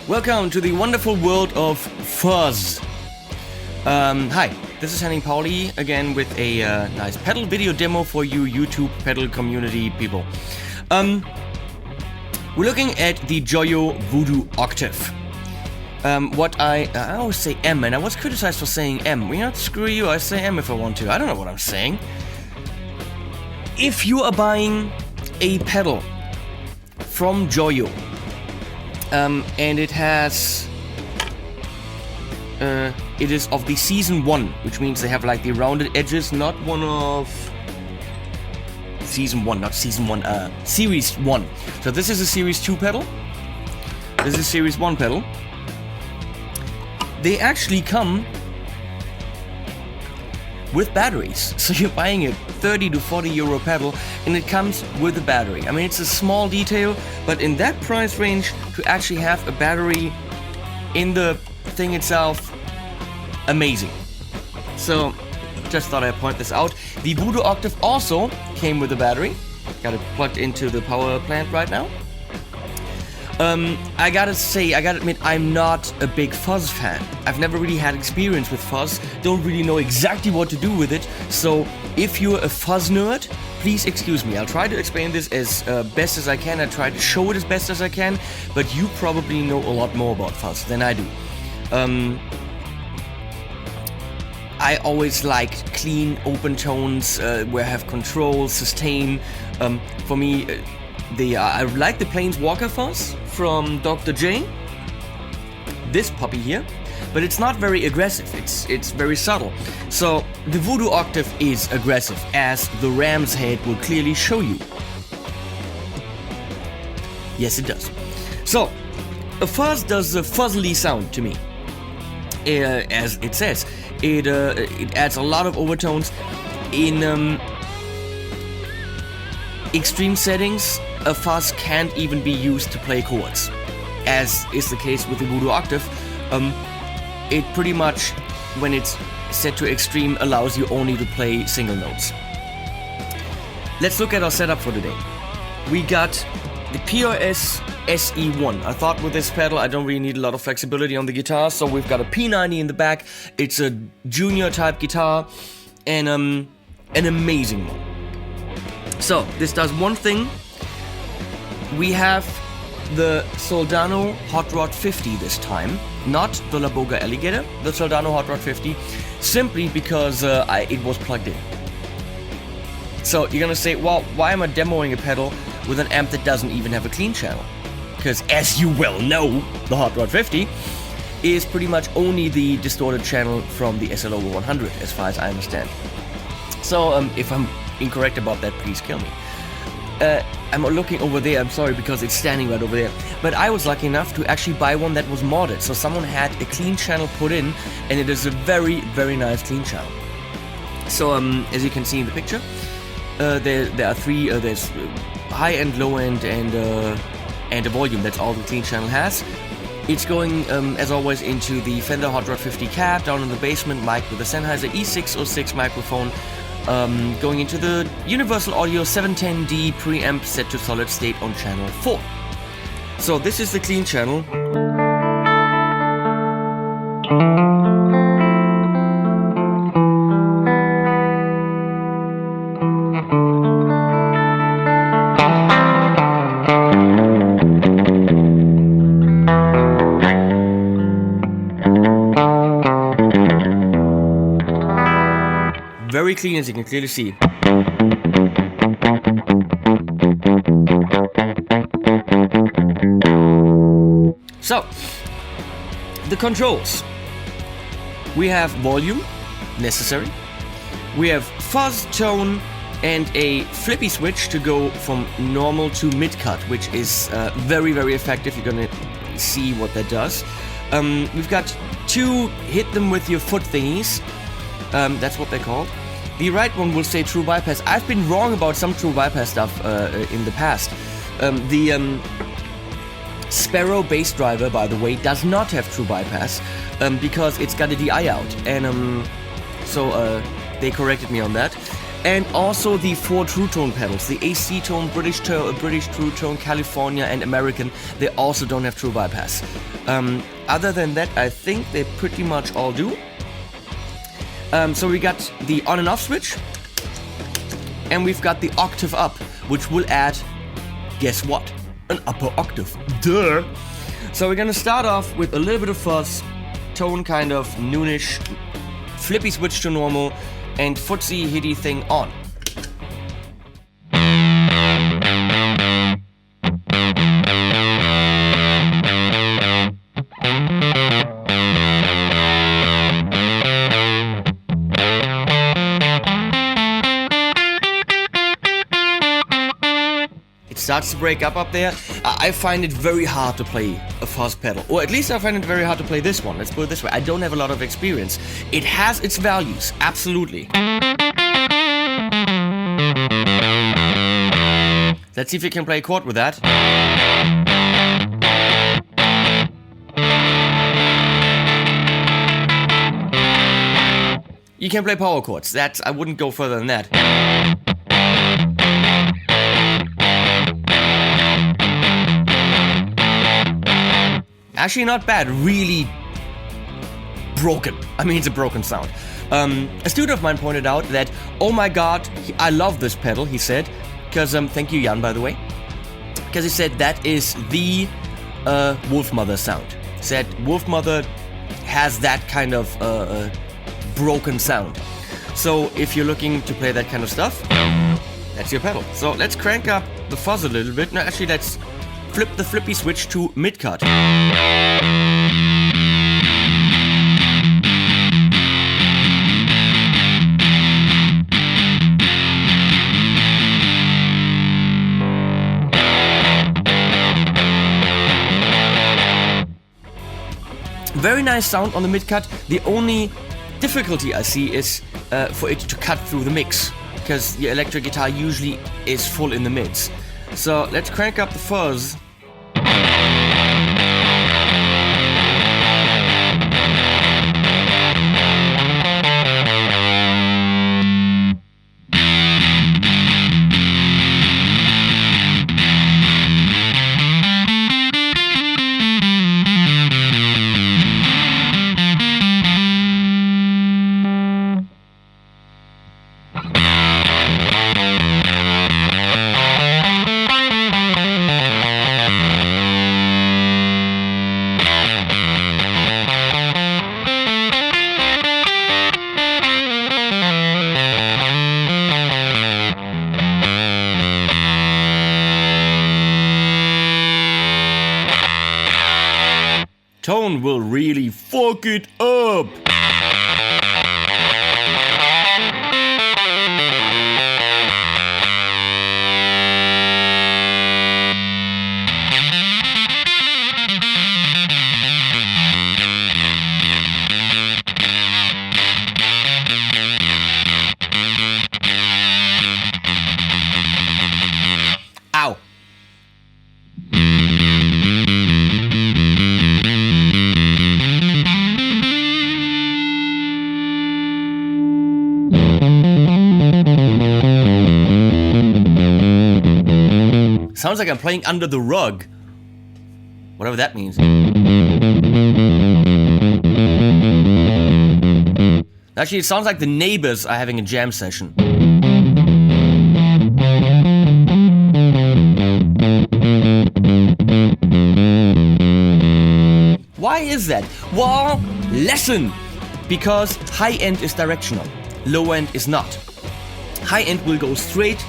Welcome to the wonderful world of fuzz. Hi, this is Henning Pauli again with a nice pedal video demo for you YouTube pedal community people. We're looking at the Joyo Voodoo Octave. I always say M, and I was criticized for saying M. You know, screw you, I say M if I want to. I don't know what I'm saying. If you are buying a pedal from Joyo, and it has, it is of the season 1, which means they have like the rounded edges, not one of season 1, not season 1, series 1. So this is a series 2 pedal, this is a series 1 pedal. They actually come with batteries, so you're buying a 30 to 40 euro pedal and it comes with a battery. I mean, it's a small detail, but in that price range to actually have a battery in the thing itself, amazing. So just thought I'd point this out. The Voodoo Octave also came with a battery. Got it plugged into the power plant right now. I gotta admit, I'm not a big fuzz fan. I've never really had experience with fuzz, don't really know exactly what to do with it, so if you're a fuzz nerd, please excuse me. I'll try to explain this as best as I can, I try to show it as best as I can, but you probably know a lot more about fuzz than I do. I always liked clean, open tones, where I have control, sustain. For me, I like the Planeswalker fuzz from Dr. J, this puppy here, but it's not very aggressive, it's very subtle. So the Voodoo Octave is aggressive, as the ram's head will clearly show you. Yes, it does. So a fuzz does a fuzzly sound to me. As it says, it adds a lot of overtones. In extreme settings, a fuzz can't even be used to play chords, as is the case with the Voodoo Octave. It pretty much, when it's set to extreme, allows you only to play single notes. Let's look at our setup for today. We got the PRS SE1. I thought with this pedal I don't really need a lot of flexibility on the guitar, so we've got a P90 in the back. It's a junior type guitar, and an amazing one. So this does one thing. We have the Soldano Hot Rod 50 this time, not the La Boga Alligator, the Soldano Hot Rod 50, simply because it was plugged in. So you're gonna say, well, why am I demoing a pedal with an amp that doesn't even have a clean channel? Because as you well know, the Hot Rod 50 is pretty much only the distorted channel from the SL over 100, as far as I understand. So if I'm incorrect about that, please kill me. I'm looking over there, I'm sorry, because it's standing right over there. But I was lucky enough to actually buy one that was modded. So someone had a clean channel put in, and it is a very, very nice clean channel. So as you can see in the picture, there are three, there's high end, low end, and a volume. That's all the clean channel has. It's going, as always, into the Fender Hot Rod 50 cab, down in the basement, mic with a Sennheiser E606 microphone, going into the Universal Audio 710D preamp set to solid state on channel 4. So this is the clean channel. Very clean, as you can clearly see. So, the controls. We have volume, necessary. We have fuzz, tone, and a flippy switch to go from normal to mid-cut, which is very, very effective. You're gonna see what that does. We've got two hit them with your foot thingies. That's what they're called. The right one will say true bypass. I've been wrong about some true bypass stuff in the past. The Sparrow bass driver, by the way, does not have true bypass because it's got a DI out, and so they corrected me on that. and also the 4 true tone pedals, the AC tone, British true tone, California, and American, they also don't have true bypass. Other than that, I think they pretty much all do. So we got the on and off switch, and we've got the octave up, which will add, guess what? An upper octave. Duh! So we're gonna start off with a little bit of fuzz, tone kind of noonish, flippy switch to normal, and footsy hitty thing on. Starts to break up there. I find it very hard to play a fuzz pedal, or at least I find it very hard to play this one. Let's put it this way, I don't have a lot of experience. It has its values, absolutely. Let's see if you can play a chord with that. You can play power chords. That's, I wouldn't go further than that. Actually not bad, really broken. I mean, it's a broken sound. A student of mine pointed out that, oh my god, I love this pedal, he said, because, thank you Jan, by the way, because he said that is the Wolfmother sound. He said Wolfmother has that kind of broken sound. So if you're looking to play that kind of stuff, that's your pedal. So let's crank up the fuzz a little bit. No, actually let's flip the flippy switch to mid-cut. Very nice sound on the mid-cut. The only difficulty I see is for it to cut through the mix, because the electric guitar usually is full in the mids. So let's crank up the fuzz. Tone will really fuck it up. Ow. Sounds like I'm playing under the rug. Whatever that means. Actually, it sounds like the neighbors are having a jam session. Why is that? Well, lesson! Because high end is directional, low end is not. High end will go straight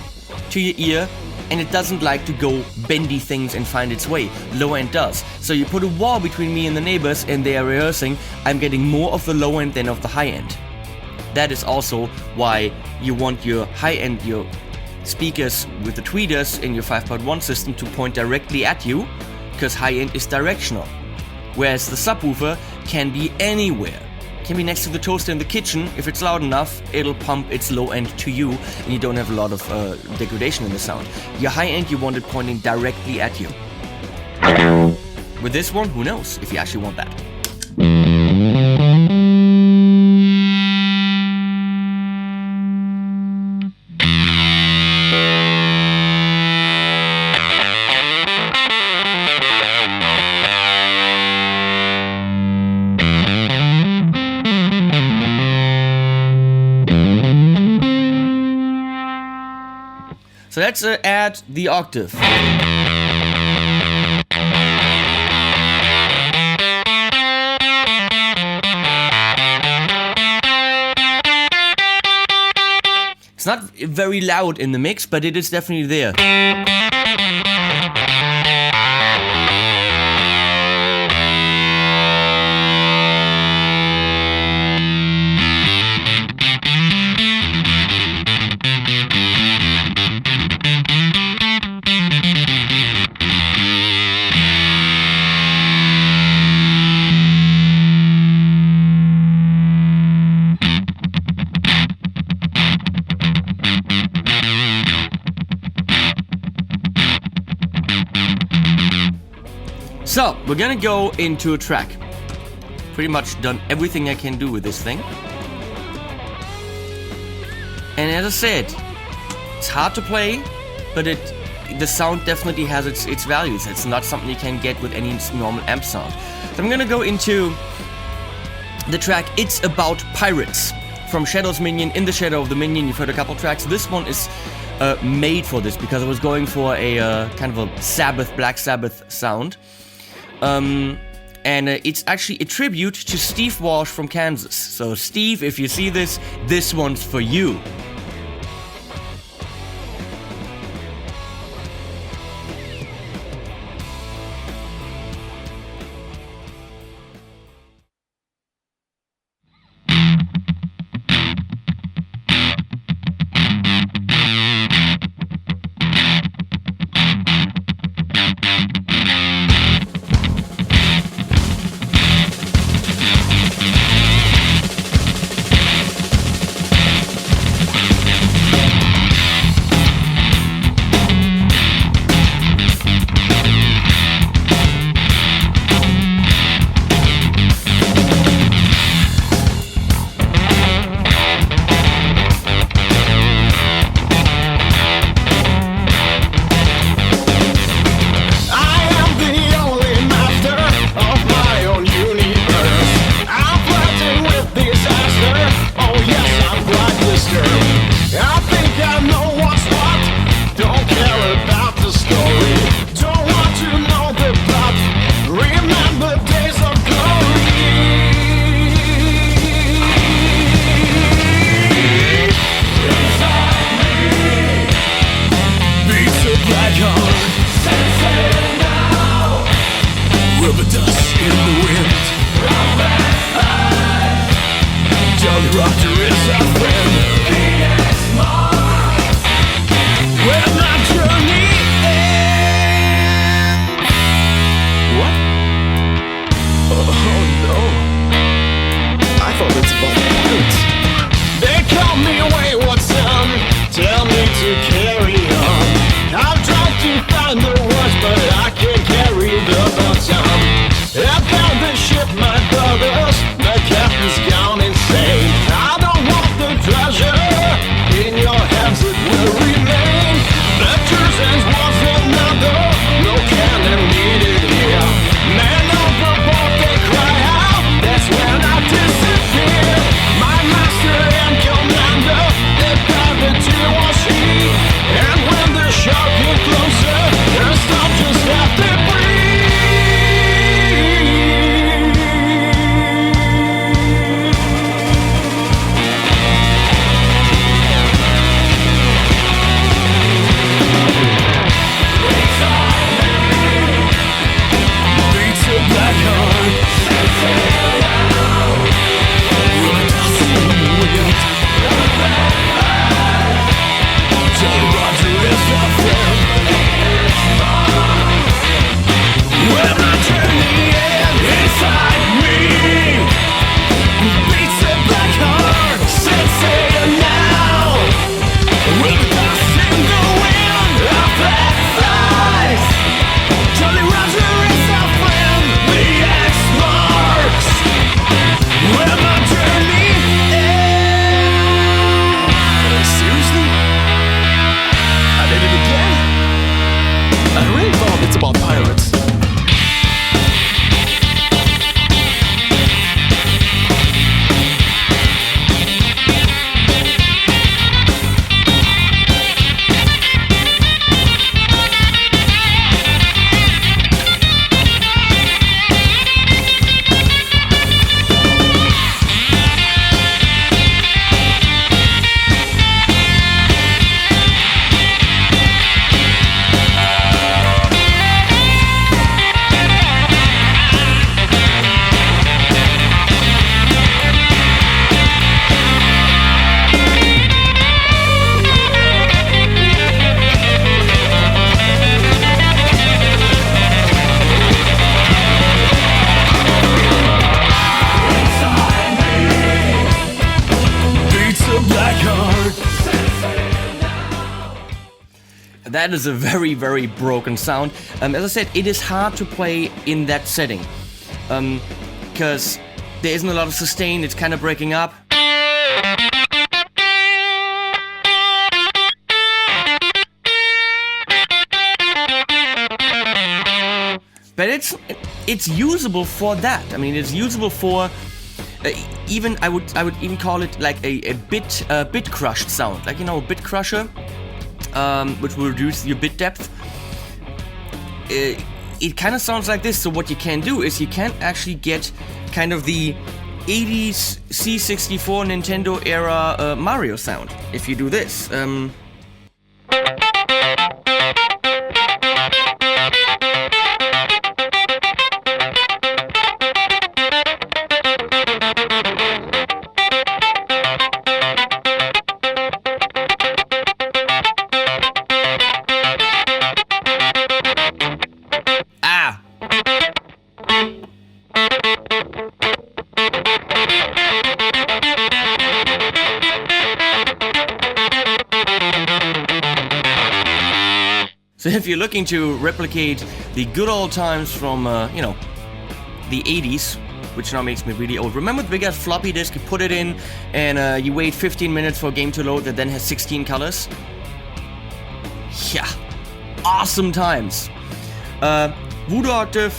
to your ear, and it doesn't like to go bendy things and find its way. Low end does. So you put a wall between me and the neighbors and they are rehearsing, I'm getting more of the low end than of the high end. That is also why you want your high end, your speakers with the tweeters in your 5.1 system to point directly at you, because high end is directional. Whereas the subwoofer can be anywhere. Can be next to the toaster in the kitchen. If it's loud enough, it'll pump its low end to you, and you don't have a lot of degradation in the sound. Your high end, you want it pointing directly at you. With this one, who knows if you actually want that. let's add the octave. It's not very loud in the mix, but it is definitely there. So, we're gonna go into a track. Pretty much done everything I can do with this thing. And as I said, it's hard to play, but the sound definitely has its values. It's not something you can get with any normal amp sound. So I'm gonna go into the track It's About Pirates from Shadow's Minion, In the Shadow of the Minion. You've heard a couple tracks. This one is made for this because I was going for a kind of a Black Sabbath sound. And it's actually a tribute to Steve Walsh from Kansas. So Steve, if you see this one's for you. that is a very, very broken sound. As I said, it is hard to play in that setting. Because there isn't a lot of sustain, it's kind of breaking up. But it's usable for that. I mean, it's usable for even I would even call it like a bit crushed sound, like, you know, a bit crusher, which will reduce your bit depth. It kind of sounds like this. So what you can do is you can actually get kind of the 80s C64 Nintendo era Mario sound if you do this. So if you're looking to replicate the good old times from, you know, the 80s, which now makes me really old. Remember the big ass floppy disk, you put it in, and you wait 15 minutes for a game to load that then has 16 colors? Yeah, awesome times. Voodoo Octave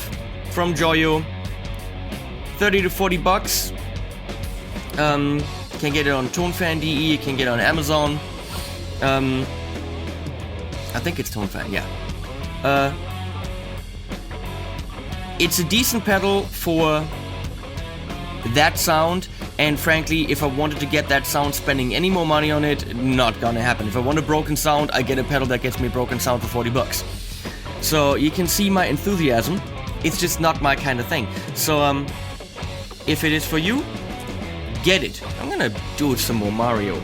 from Joyo, 30 to 40 bucks. Can get it on ToneFan.de, you can get it on Amazon. I think it's ToneFan, yeah. It's a decent pedal for that sound, and frankly, if I wanted to get that sound, spending any more money on it, not gonna happen. If I want a broken sound, I get a pedal that gets me a broken sound for 40 bucks. So you can see my enthusiasm. It's just not my kind of thing. So if it is for you, get it. I'm gonna do some more Mario.